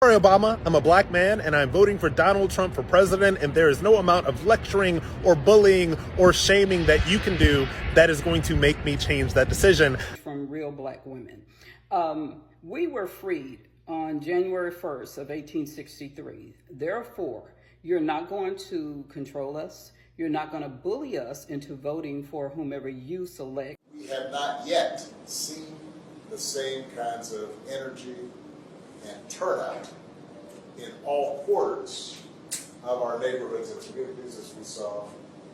Sorry, Obama, I'm a black man and I'm voting for Donald Trump for president, and there is no amount of lecturing or bullying or shaming that you can do that is going to make me change that decision. From real black women. We were freed on January 1st of 1863. Therefore, you're not going to control us. You're not going to bully us into voting for whomever you select. We have not yet seen the same kinds of energy and turnout in all quarters of our neighborhoods and communities as we saw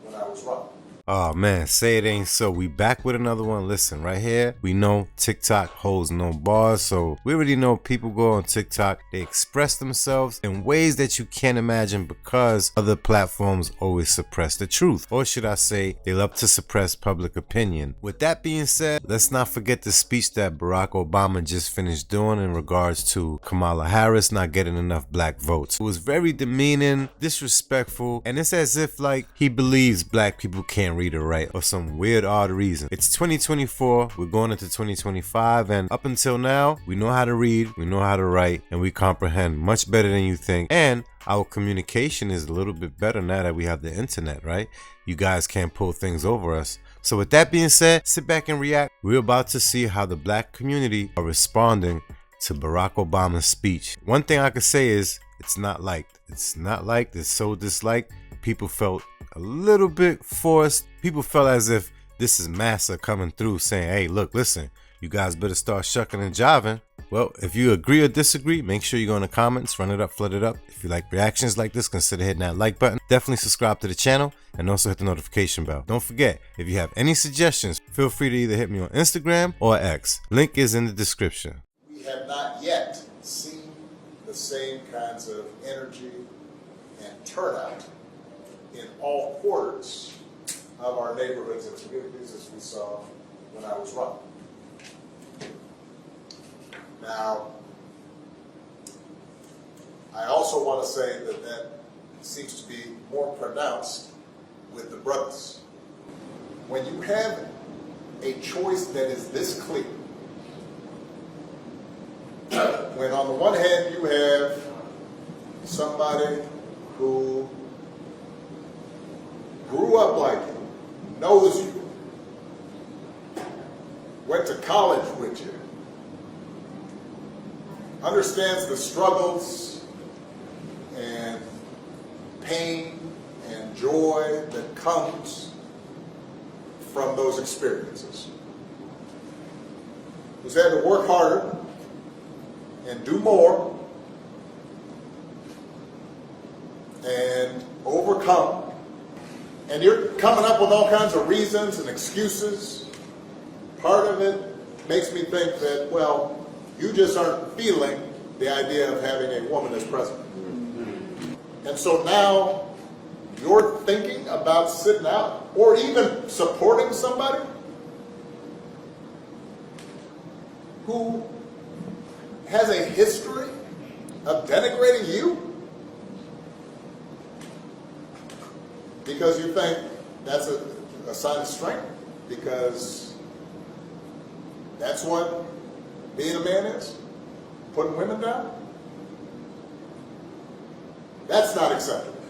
when I was running. Oh man, say it ain't so. We back with another one. Listen, right here, we know TikTok holds no bars, so we already know people go on TikTok, they express themselves in ways that you can't imagine because other platforms always suppress the truth. Or should I say, they love to suppress public opinion. With that being said, let's not forget the speech that Barack Obama just finished doing in regards to Kamala Harris not getting enough black votes. It was very demeaning, disrespectful, and it's as if like he believes black people can't read or write for some weird odd reason. It's 2024, we're going into 2025, and up until now we know how to read, we know how to write, and we comprehend much better than you think, and our communication is a little bit better now that we have the internet, right? You guys can't pull things over us. So with that being said, sit back and react. We're about to see how the black community are responding to Barack Obama's speech. One thing I could say is it's not liked. It's not liked, it's so disliked. People felt a little bit forced. People felt as if this is massa coming through saying, hey, look, listen, you guys better start shucking and jiving. Well, if you agree or disagree, make sure you go in the comments, run it up, flood it up. If you like reactions like this, consider hitting that like button. Definitely subscribe to the channel and also hit the notification bell. Don't forget, if you have any suggestions, feel free to either hit me on Instagram or X. Link is in the description. We have not yet seen the same kinds of energy and turnout in all quarters of our neighborhoods and communities as we saw when I was running. Now, I also want to say that that seems to be more pronounced with the brothers. When you have a choice that is this clear, when on the one hand you have somebody who grew up like you, knows you, went to college with you, understands the struggles and pain and joy that comes from those experiences, who's had to work harder and do more and overcome. And you're coming up with all kinds of reasons and excuses. Part of it makes me think that, well, you just aren't feeling the idea of having a woman as president. And so now you're thinking about sitting out or even supporting somebody who has a history of denigrating you? Because you think that's a sign of strength, because that's what being a man is, putting women down. That's not acceptable.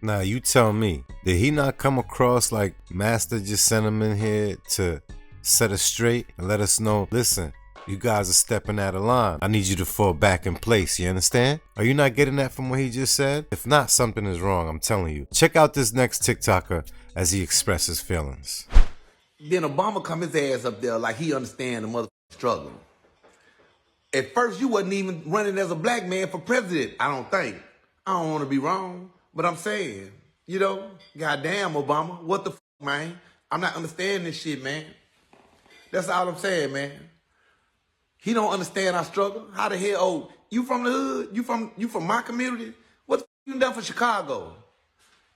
Now you tell me, did he not come across like Master just sent him in here to set us straight and let us know, listen, you guys are stepping out of line. I need you to fall back in place, you understand? Are you not getting that from what he just said? If not, something is wrong, I'm telling you. Check out this next TikToker as he expresses feelings. Then Obama come his ass up there like he understand the motherfucking struggle. At first, you wasn't even running as a black man for president, I don't think. I don't want to be wrong, but I'm saying, you know, goddamn, Obama, what the fuck, man? I'm not understanding this shit, man. That's all I'm saying, man. He don't understand our struggle. How the hell, oh, you from the hood? You from my community? What the fuck you done for Chicago?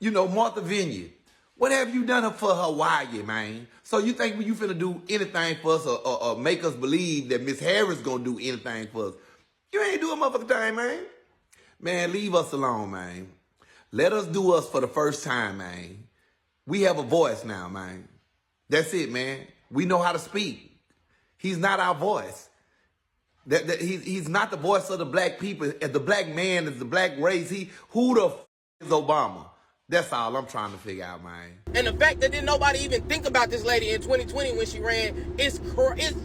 You know, Martha Vineyard. What have you done for Hawaii, man? So you think you finna do anything for us or make us believe that Miss Harris gonna do anything for us? You ain't do a motherfucking thing, man. Man, leave us alone, man. Let us do us for the first time, man. We have a voice now, man. That's it, man. We know how to speak. He's not our voice. He's not the voice of the black people. As the black man, as the black race, who the is Obama? That's all I'm trying to figure out, man. And the fact that didn't nobody even think about this lady in 2020 when she ran, it's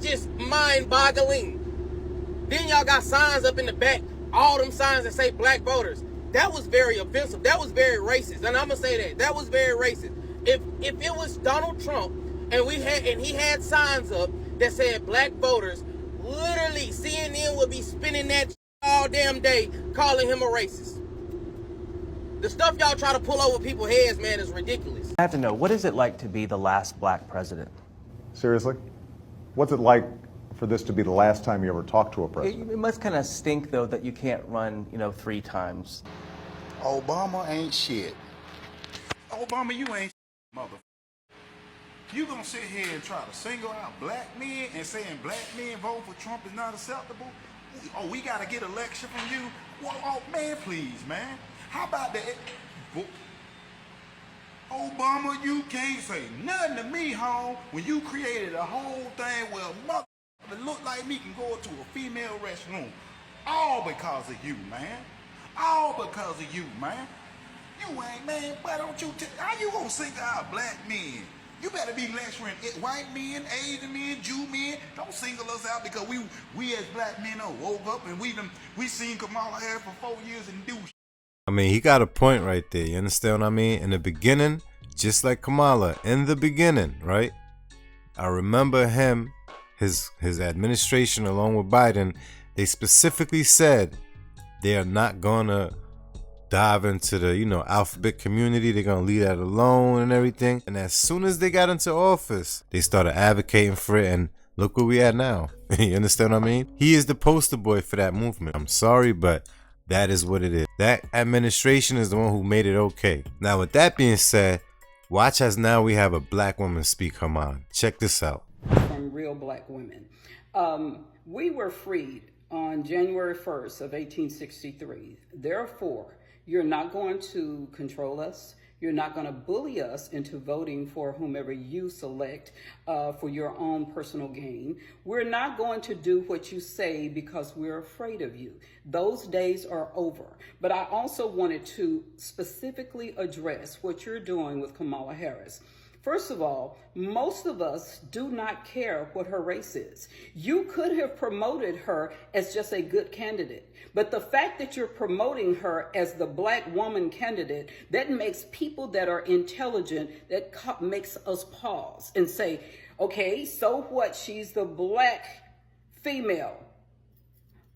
just mind-boggling. Then y'all got signs up in the back, all them signs that say black voters. That was very offensive. That was very racist. And I'm gonna say that. That was very racist. If it was Donald Trump and he had signs up that said black voters, literally CNN would be spinning that all damn day calling him a racist. The stuff y'all try to pull over people's heads, man, is ridiculous. I have to know, what is it like to be the last black president? Seriously? What's it like for this to be the last time you ever talked to a president? It must kind of stink, though, that you can't run, 3 times. Obama ain't shit. Obama, you ain't mother. You gonna sit here and try to single out black men and saying black men voting for Trump is not acceptable? Oh, we gotta get election from you? Well, oh, man, please, man. How about that? Obama, you can't say nothing to me, home, when you created a whole thing where mother that look like me can go to a female restroom. All because of you, man. All because of you, man. You ain't, man, why don't you how you gonna single out black men? You better be lecturing white men, Asian men, Jew men. Don't single us out because we as black men woke up and we seen Kamala Harris for 4 years and do. I mean, he got a point right there. You understand what I mean? In the beginning, just like Kamala, in the beginning, right? I remember him, his administration along with Biden, they specifically said they are not gonna dive into the, alphabet community. They're gonna leave that alone and everything. And as soon as they got into office, they started advocating for it, and look where we at now. You understand what I mean? He is the poster boy for that movement. I'm sorry, but that is what it is. That administration is the one who made it okay. Now, with that being said, watch as now we have a black woman speak her mind. Check this out. From real black women. We were freed on January 1st of 1863. Therefore, you're not going to control us. You're not going to bully us into voting for whomever you select for your own personal gain. We're not going to do what you say because we're afraid of you. Those days are over. But I also wanted to specifically address what you're doing with Kamala Harris. First of all, most of us do not care what her race is. You could have promoted her as just a good candidate. But the fact that you're promoting her as the black woman candidate, that makes people that are intelligent, that makes us pause and say, okay, so what? She's the black female.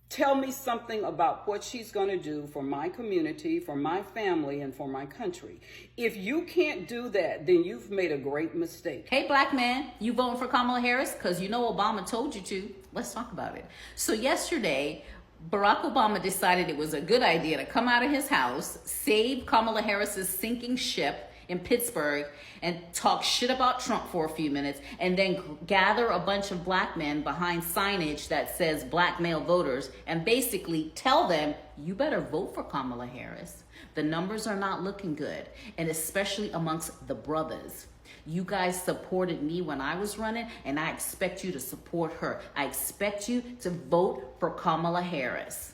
Tell me something about what she's going to do for my community, for my family, and for my country. If you can't do that, then you've made a great mistake. Hey, black man, you voting for Kamala Harris? Because you know Obama told you to. Let's talk about it. So yesterday, Barack Obama decided it was a good idea to come out of his house, save Kamala Harris's sinking ship in Pittsburgh, and talk shit about Trump for a few minutes, and then gather a bunch of black men behind signage that says black male voters and basically tell them, you better vote for Kamala Harris. The numbers are not looking good, and especially amongst the brothers. You guys supported me when I was running, and I expect you to support her. I expect you to vote for Kamala Harris.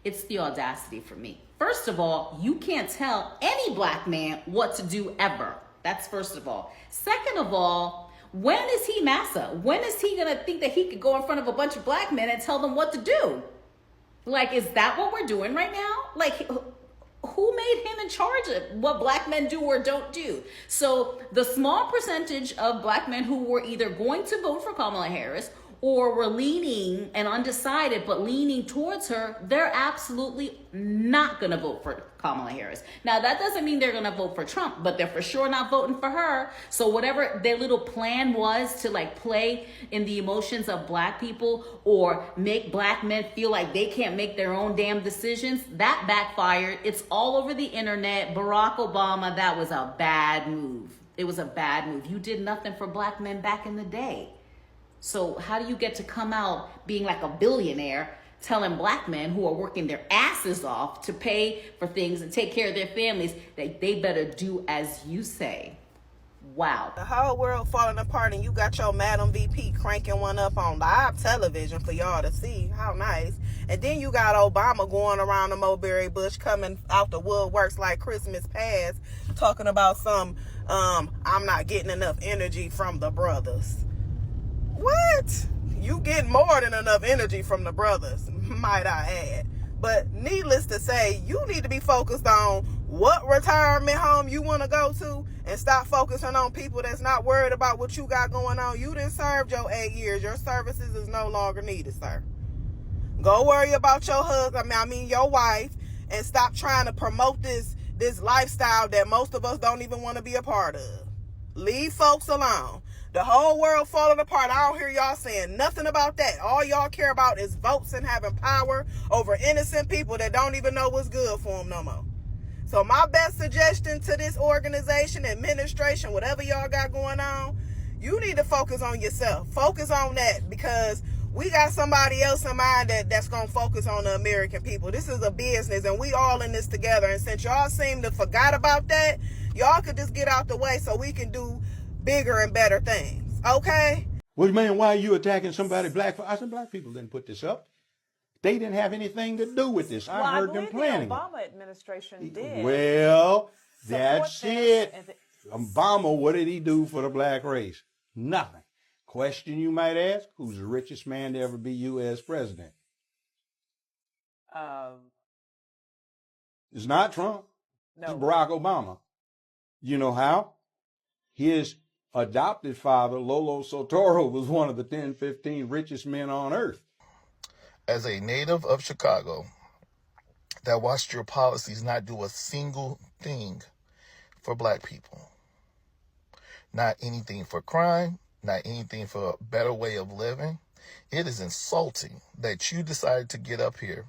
It's the audacity for me. First of all, you can't tell any black man what to do ever. That's first of all. Second of all, when is he massa? When is he gonna think that he could go in front of a bunch of black men and tell them what to do? Like, is that what we're doing right now? Like, who made him in charge of what black men do or don't do? So the small percentage of black men who were either going to vote for Kamala Harris or were leaning and undecided but leaning towards her, they're absolutely not going to vote for Kamala Harris. Now, that doesn't mean they're going to vote for Trump, but they're for sure not voting for her. So whatever their little plan was to play in the emotions of black people or make black men feel like they can't make their own damn decisions, that backfired. It's all over the internet. Barack Obama, that was a bad move. It was a bad move. You did nothing for black men back in the day. So how do you get to come out being like a billionaire telling black men who are working their asses off to pay for things and take care of their families that they better do as you say? Wow. The whole world falling apart and you got your Madam VP cranking one up on live television for y'all to see. How nice. And then you got Obama going around the Mulberry Bush coming out the woodworks like Christmas past talking about some, I'm not getting enough energy from the brothers. What? You get more than enough energy from the brothers, might I add. But needless to say, you need to be focused on what retirement home you want to go to and stop focusing on people that's not worried about what you got going on. You done served your 8 years. Your services is no longer needed, sir. Go worry about your husband, your wife, and stop trying to promote this lifestyle that most of us don't even want to be a part of. Leave folks alone. The whole world falling apart. I don't hear y'all saying nothing about that. All y'all care about is votes and having power over innocent people that don't even know what's good for them no more. So my best suggestion to this organization, administration, whatever y'all got going on, you need to focus on yourself. Focus on that, because we got somebody else in mind that's going to focus on the American people. This is a business, and we all in this together. And since y'all seem to forgot about that, y'all could just get out the way so we can do bigger and better things, okay? Well, man, why are you attacking somebody black? I said, black people didn't put this up. They didn't have anything to do with this. I heard them planning. The Obama administration did. Well, that's it. Obama, what did he do for the black race? Nothing. Question you might ask, who's the richest man to ever be U.S. president? It's not Trump. No. It's Barack Obama. You know how? His adopted father, Lolo Soetoro, was one of the 10, 15 richest men on earth. As a native of Chicago that watched your policies not do a single thing for black people, not anything for crime, not anything for a better way of living, it is insulting that you decided to get up here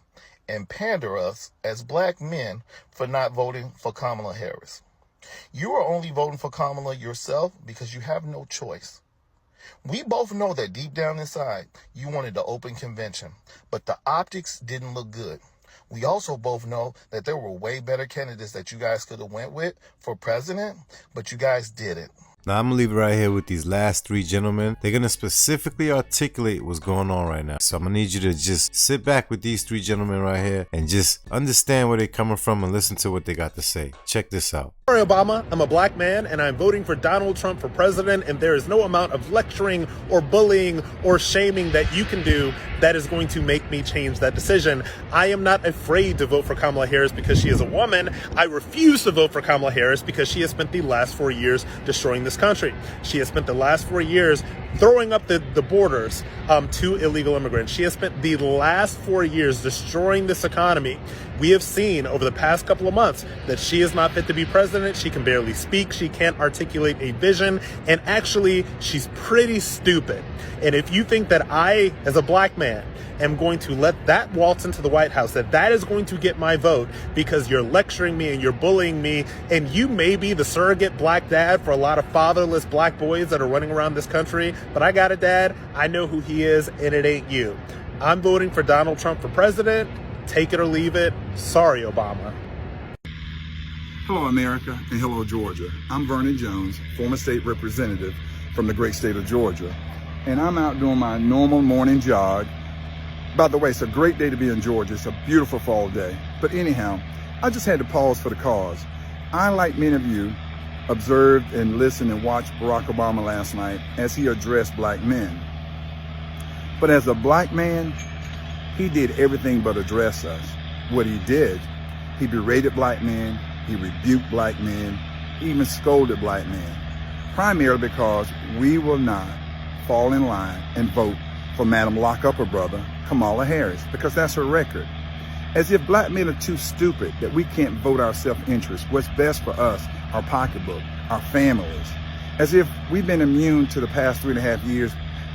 and pander us as black men for not voting for Kamala Harris. You are only voting for Kamala yourself because you have no choice. We both know that deep down inside, you wanted the open convention, but the optics didn't look good. We also both know that there were way better candidates that you guys could have went with for president, but you guys didn't. Now, I'm going to leave it right here with these last three gentlemen. They're going to specifically articulate what's going on right now. So I'm going to need you to just sit back with these three gentlemen right here and just understand where they're coming from and listen to what they got to say. Check this out. Sorry, Obama, I'm a black man and I'm voting for Donald Trump for president, and there is no amount of lecturing or bullying or shaming that you can do that is going to make me change that decision. I am not afraid to vote for Kamala Harris because she is a woman. I refuse to vote for Kamala Harris because she has spent the last 4 years destroying this country. She has spent the last 4 years throwing up the borders to illegal immigrants. She has spent the last 4 years destroying this economy. We have seen over the past couple of months that she is not fit to be president. She can barely speak. She can't articulate a vision. And actually, she's pretty stupid. And if you think that I, as a black man, am going to let that waltz into the White House, that is going to get my vote because you're lecturing me and you're bullying me, and you may be the surrogate black dad for a lot of fatherless black boys that are running around this country, but I got a dad. I know who he is, and it ain't you. I'm voting for Donald Trump for president. Take it or leave it. Sorry, Obama. Hello, America, and hello, Georgia. I'm Vernon Jones, former state representative from the great state of Georgia, and I'm out doing my normal morning jog. By the way, it's a great day to be in Georgia. It's a beautiful fall day. But anyhow, I just had to pause for the cause. I, like many of you, observed and listened and watched Barack Obama last night as he addressed black men. But as a black man, he did everything but address us. What he did, he berated black men, he rebuked black men, he even scolded black men, primarily because we will not fall in line and vote for Madam Lock-Up-Her Brother, Kamala Harris, because that's her record. As if black men are too stupid that we can't vote our self-interest, what's best for us, our pocketbook, our families. As if we've been immune to the past 3.5 years,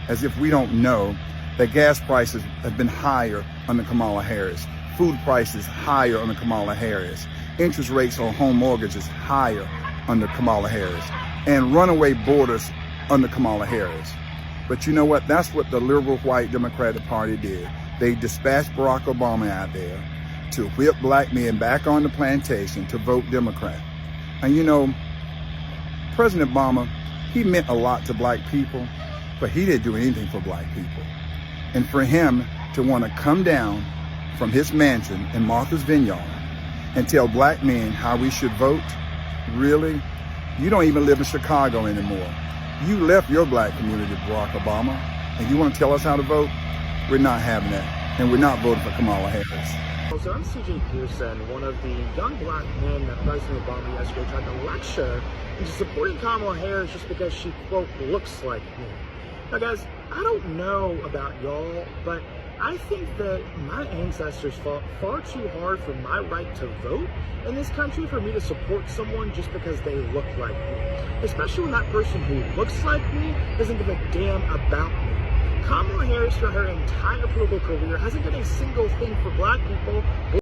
as if we don't know that gas prices have been higher under Kamala Harris, food prices higher under Kamala Harris, interest rates on home mortgages higher under Kamala Harris, and runaway borders under Kamala Harris. But you know what? That's what the liberal white Democratic Party did. They dispatched Barack Obama out there to whip black men back on the plantation to vote Democrat. And you know, President Obama, he meant a lot to black people, but he didn't do anything for black people. And for him to want to come down from his mansion in Martha's Vineyard and tell black men how we should vote, really? You don't even live in Chicago anymore. You left your black community, Barack Obama, and you want to tell us how to vote? We're not having that, and we're not voting for Kamala Harris. So I'm CJ Pearson, one of the young black men that President Obama yesterday tried to lecture into supporting Kamala Harris just because she, quote, looks like me. Now guys, I don't know about y'all, but I think that my ancestors fought far too hard for my right to vote in this country for me to support someone just because they look like me. Especially when that person who looks like me doesn't give a damn about me. Kamala Harris, throughout her entire political career, hasn't done a single thing for black people.